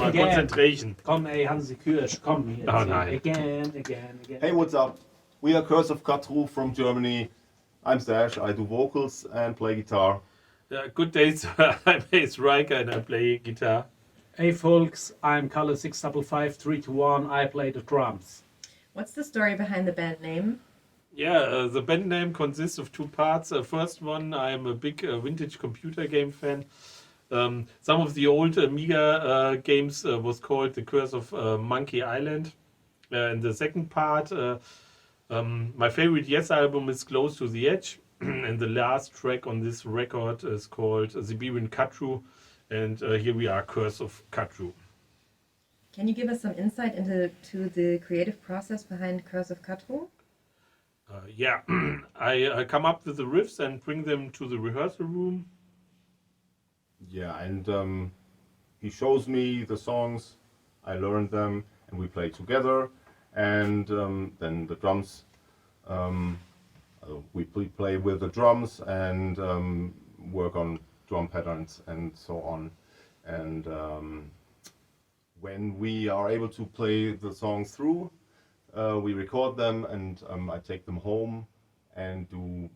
mal Concentration. Komm, ey, Hansi Kürsch, komm hier. Oh nein. Again. Hey, what's up? We are Curse of Khatru from Germany. I'm Stash, I do vocals and play guitar. Good day, sir. I'm Ace Riker and I play guitar. Hey folks, I'm Kalle 655321. I play the drums. What's the story behind the band name? Yeah, the band name consists of two parts. First one, I'm a big vintage computer game fan. Some of the old Amiga games was called The Curse of Monkey Island. And the second part, my favorite Yes album is Close to the Edge. And the last track on this record is called Siberian Khatru. And here we are, Curse of Khatru. Can you give us some insight into the creative process behind Curse of Khatru? Yeah, I come up with the riffs and bring them to the rehearsal room. Yeah, and he shows me the songs, I learn them, and we play together. And then the drums, we play with the drums and work on drum patterns and so on. And when we are able to play the songs through, we record them and I take them home and do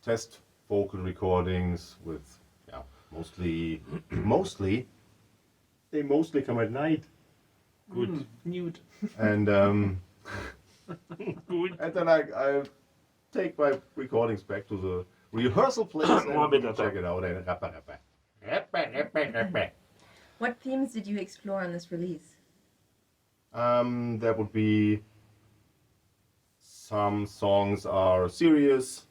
test vocal recordings with mostly they mostly come at night. Good. Nude. And Good. and then I take my recordings back to the rehearsal place and we check it out and What themes did you explore on this release? there would be some songs are serious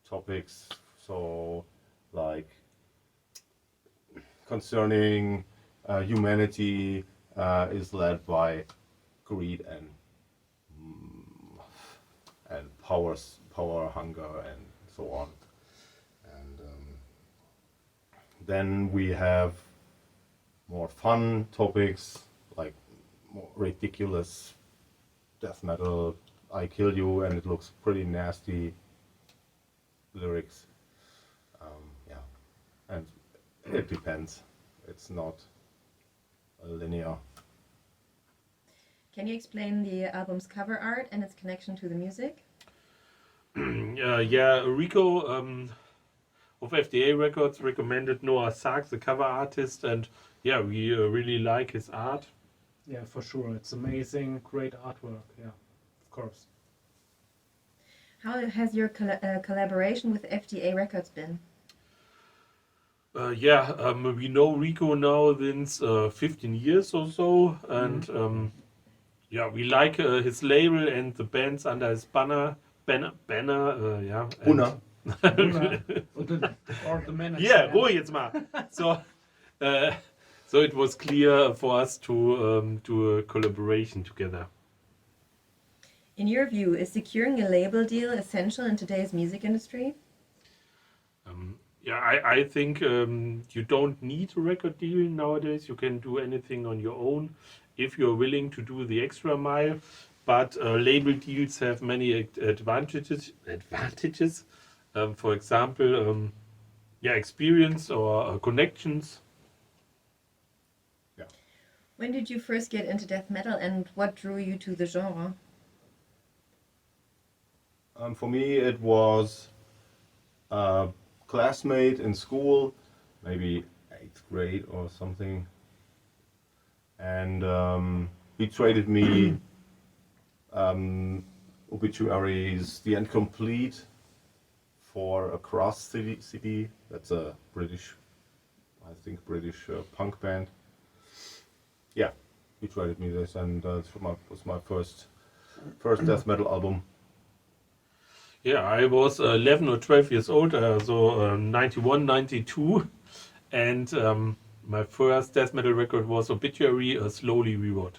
topics, so like concerning humanity is led by greed and power hunger and so on. And then we have more fun topics like more ridiculous death metal, I kill you and it looks pretty nasty lyrics. And it depends. It's not linear. Can you explain the album's cover art and its connection to the music? Rico of FDA Records recommended Noah Sark, the cover artist, and we really like his art. Yeah, for sure. It's amazing, great artwork. Yeah, of course. How has your collaboration with FDA Records been? We know Rico now since 15 years or so, and we like his label and the bands under his banner. Unna. Or the manager. Yeah, ruhig jetzt mal. So it was clear for us to do a collaboration together. In your view, is securing a label deal essential in today's music industry? I think you don't need a record deal nowadays. You can do anything on your own if you're willing to do the extra mile. But label deals have many advantages. For example, experience or connections. Yeah. When did you first get into death metal and what drew you to the genre? For me, it was a classmate in school, maybe 8th grade or something, and he traded me Obituaries, The End Complete, for a Cross CD. That's a British punk band. Yeah, he traded me this, and it was my first death metal album. Yeah, I was 11 or 12 years old, so 91, 92, and my first death metal record was Obituary, Slowly We Rot.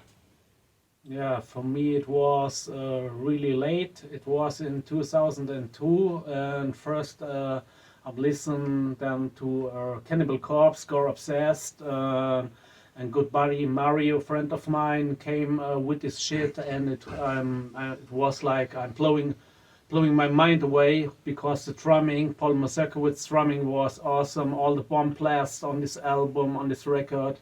Yeah, for me it was really late. It was in 2002, and first I've listened then to Cannibal Corpse, Gore Obsessed, and good buddy Mario, a friend of mine, came with this shit, and it was like I'm blowing blowing my mind away because the drumming, Paul Masakowitz's drumming was awesome. All the bomb blasts on this album, on this record.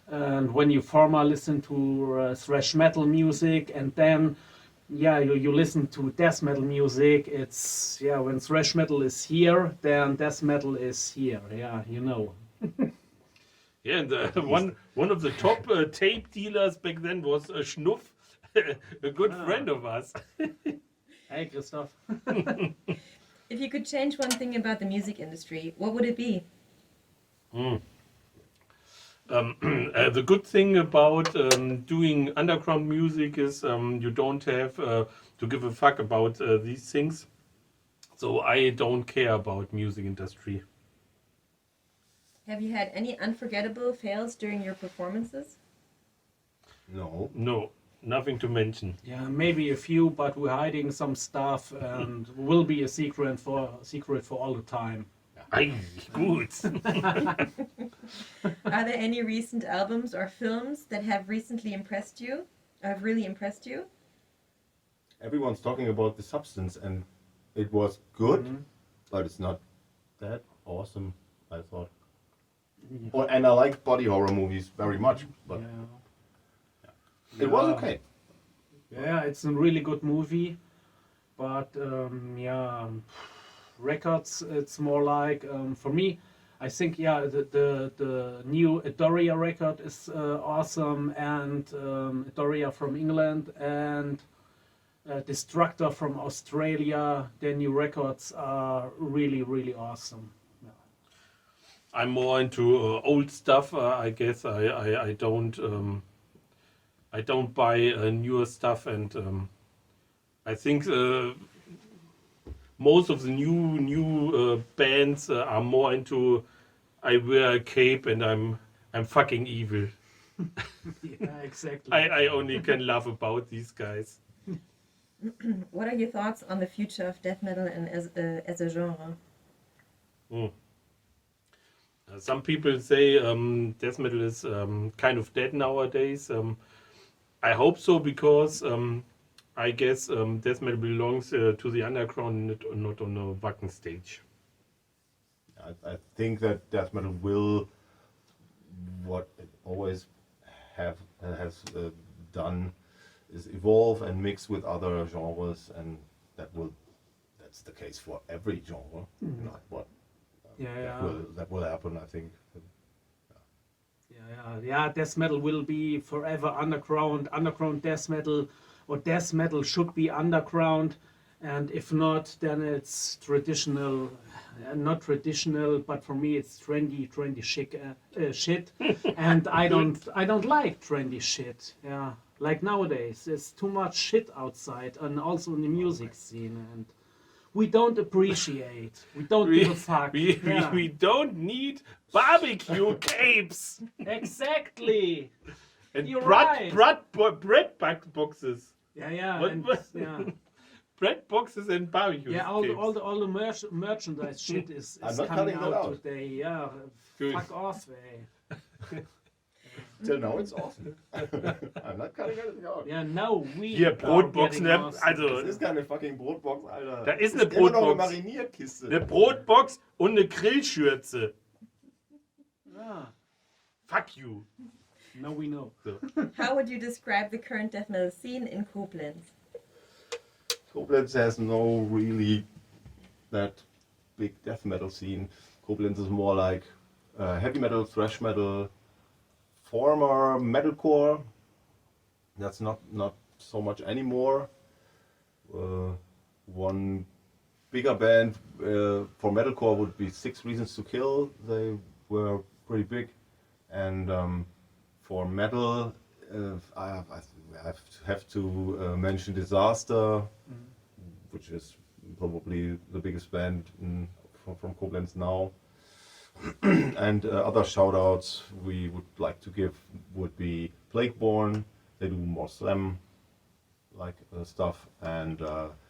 And when you former listen to thrash metal music and then you listen to death metal music, it's when thrash metal is here, then death metal is here. Yeah, you know. Yeah, and one of the top tape dealers back then was Schnuff, a good friend of us. Hey, Christoph. If you could change one thing about the music industry, what would it be? The good thing about doing underground music is you don't have to give a fuck about these things. So I don't care about music industry. Have you had any unforgettable fails during your performances? No. No, nothing to mention. Yeah, maybe a few, but we're hiding some stuff and will be a secret for all the time. Ei, gut. Are there any recent albums or films that have recently impressed you? Have really impressed you? Everyone's talking about The Substance, and it was good, but it's not that awesome, I thought. Well, and I like body horror movies very much, but it was okay. Yeah, it's a really good movie, but records, it's more like for me, I think the new Adoria record is awesome, and Adoria from England and Destructor from Australia. Their new records are really, really awesome. I'm more into old stuff. I guess I don't buy newer stuff, and I think most of the new bands are more into I wear a cape and I'm fucking evil. Yeah, exactly. I only can laugh about these guys. What are your thoughts on the future of death metal and as a genre? Some people say death metal is kind of dead nowadays. I hope so, because I guess death metal belongs to the underground, not on a Wacken stage. I think that death metal will, what it always has done, is evolve and mix with other genres, and that's the case for every genre. Not what that will happen, I think. Yeah, death metal will be forever underground death metal, or death metal should be underground, and if not, then it's traditional, not traditional, but for me it's trendy chic shit, and I don't like trendy shit. Yeah, like nowadays, there's too much shit outside, and also in the music scene, and we don't appreciate. We don't give a fuck. We don't need barbecue capes Exactly. and You're bread right. boxes. Yeah. What- And, what- yeah. Bread boxes and barbecue Yeah, capes. all the merchandise shit is I'm not coming cutting that out out. today. Yeah, Good. fuck off, eh. Till now, it's awesome. I'm not cutting anything out. Yeah, no, we Hier, are Brotbox, getting ne? awesome. Also, Das ist keine fucking Brotbox, Alter. Da ist Das eine immer noch eine Brotbox. Marinierkiste. eine Brotbox und eine Grillschürze. Ah, Fuck you. no, we know. So. How would you describe the current death metal scene in Koblenz? Koblenz has no really that big death metal scene. Koblenz is more like heavy metal, thrash metal, former metalcore. That's not so much anymore. One bigger band for metalcore would be Six Reasons to Kill. They were pretty big, and for metal, I have to mention Disaster, which is probably the biggest band from Koblenz now. And other shout-outs we would like to give would be Plagueborn. They do more slam like stuff, and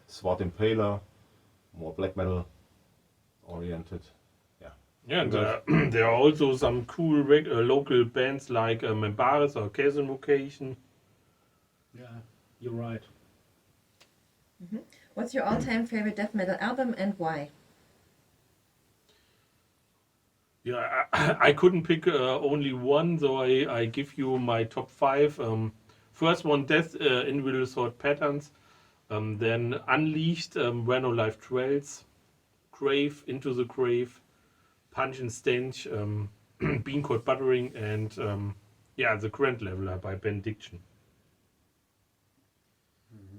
Swart Impaler, more black metal oriented. Yeah, and there are also some cool local bands like Membaris or Käsenvocation. Yeah, you're right. What's your all-time favorite death metal album and why? Yeah, I couldn't pick only one, so I give you my top five. First one, Death Invisible Sword Patterns. Then Unleashed, Where No Life Dwells. Grave, Into the Grave. Punch and Stench, Bean Cold Buttering, and The Grand Leveler by Benediction.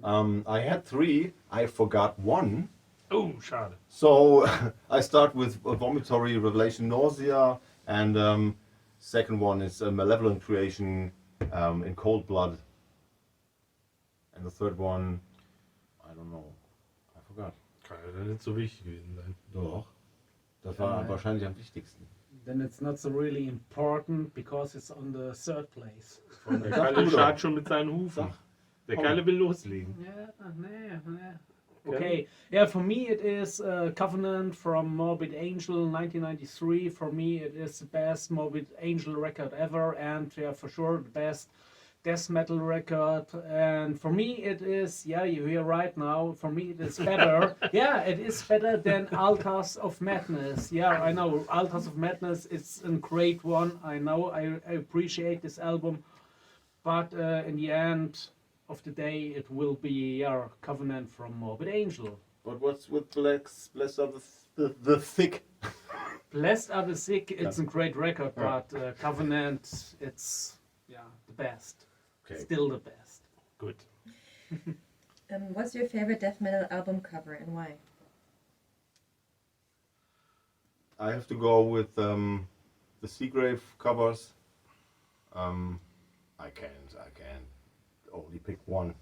I had 3. I forgot one. Oh, schade. So I start with Vomitory Revelation Nausea, and second one is Malevolent Creation in Cold Blood. And the third one, I don't know. I forgot. Kann ja nicht so wichtig gewesen sein. Doch. Das war wahrscheinlich am wichtigsten. Then it's not so really important because it's on the third place. Der Kalle schart schon mit seinen Hufen. Der Kalle will loslegen. Okay, yeah, for me it is Covenant from Morbid Angel 1993. For me it is the best Morbid Angel record ever, and yeah, for sure the best death metal record. And for me it is, yeah, you hear right now, for me it is better. Yeah, it is better than Altars of Madness. Yeah, I know Altars of Madness is a great one. I know, I appreciate this album, but in the end of the day, it will be Covenant from Morbid Angel. But what's with Blessed are the Thick? Blessed are the Sick, it's a great record, but Covenant, it's the best. Okay. Still the best. Good. What's your favorite death metal album cover and why? I have to go with the Seagrave covers. I can't only pick one.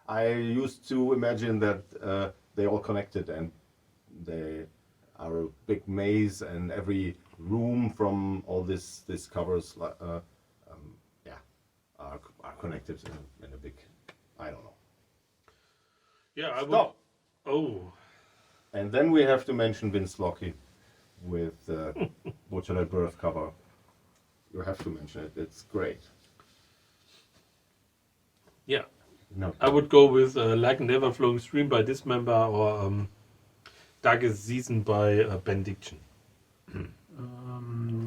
I used to imagine that they all connected and they are a big maze, and every room from all this covers are connected in a big, I don't know. Yeah, I would. Stop. Oh, And then we have to mention Vince Locke with Butcher at Birth cover. You have to mention it. It's great. yeah. No. I would go with Like an Ever Flowing Stream by Dismember or Darkest Season by Benediction.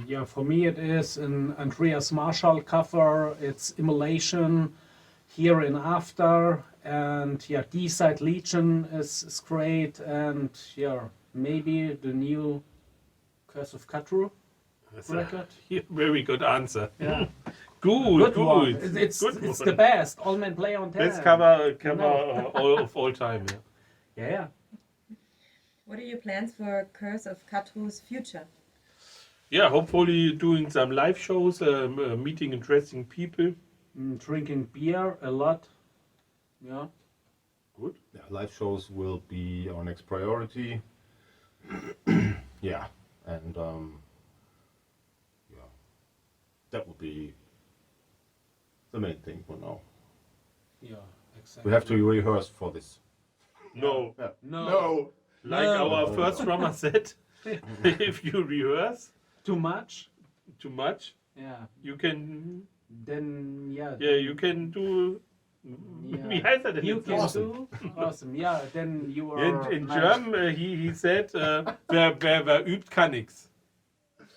Yeah, for me it is an Andreas Marshall cover. It's Immolation, Here and After, and yeah, D-Side Legion is great, and yeah, maybe the new Curse of Khatru record. Very good answer. Yeah. Good, one. good. It's Good the one. best. All Men Play on 10. Best cover No. all of all time. Yeah. Yeah. What are your plans for Curse of Khatru's future? Yeah, hopefully doing some live shows, meeting interesting people. Drinking beer a lot. Yeah. Good. Yeah, live shows will be our next priority. Yeah, and that will be the main thing for now. Yeah, exactly. We have to rehearse for this. No. Yeah. No. Like No. our first drummer said, if you rehearse Too much? too much, Yeah. you can Then, yeah. you can do. Yeah. Wie heißt er denn? You jetzt? can Awesome. do. Awesome. Yeah, then you are. In like- German, he said, wer übt, kann nix.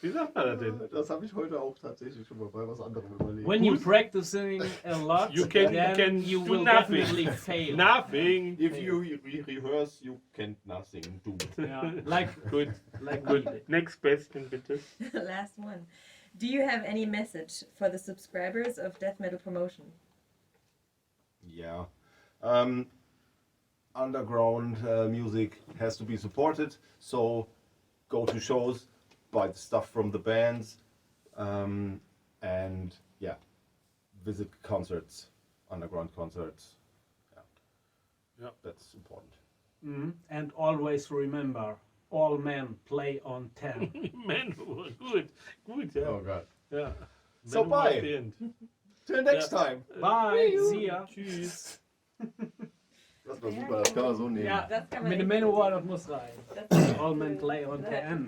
Wie sagt man das denn? Das habe ich heute auch tatsächlich schon mal bei was anderem überlegt. When you're practicing a lot, You can- then you you do will nothing. definitely fail. Nothing. If you rehearse, you can't nothing do. Yeah, like Good. like Good. me. Next question, bitte. Last one. Do you have any message for the subscribers of Death Metal Promotion? Yeah. Underground music has to be supported, so go to shows, buy the stuff from the bands, and yeah, visit concerts, underground concerts. Yeah. That's important. And always remember, all men play on 10. Manowar, good. Good, yeah. Oh God. Yeah. So Manowar bye. at the end. Till next Ja. time. Bye, see ya. Tschüss. Das war super, das kann man so nehmen. Ja, Das kann man mit dem nicht Manowar, das muss rein. That's All men play on 10.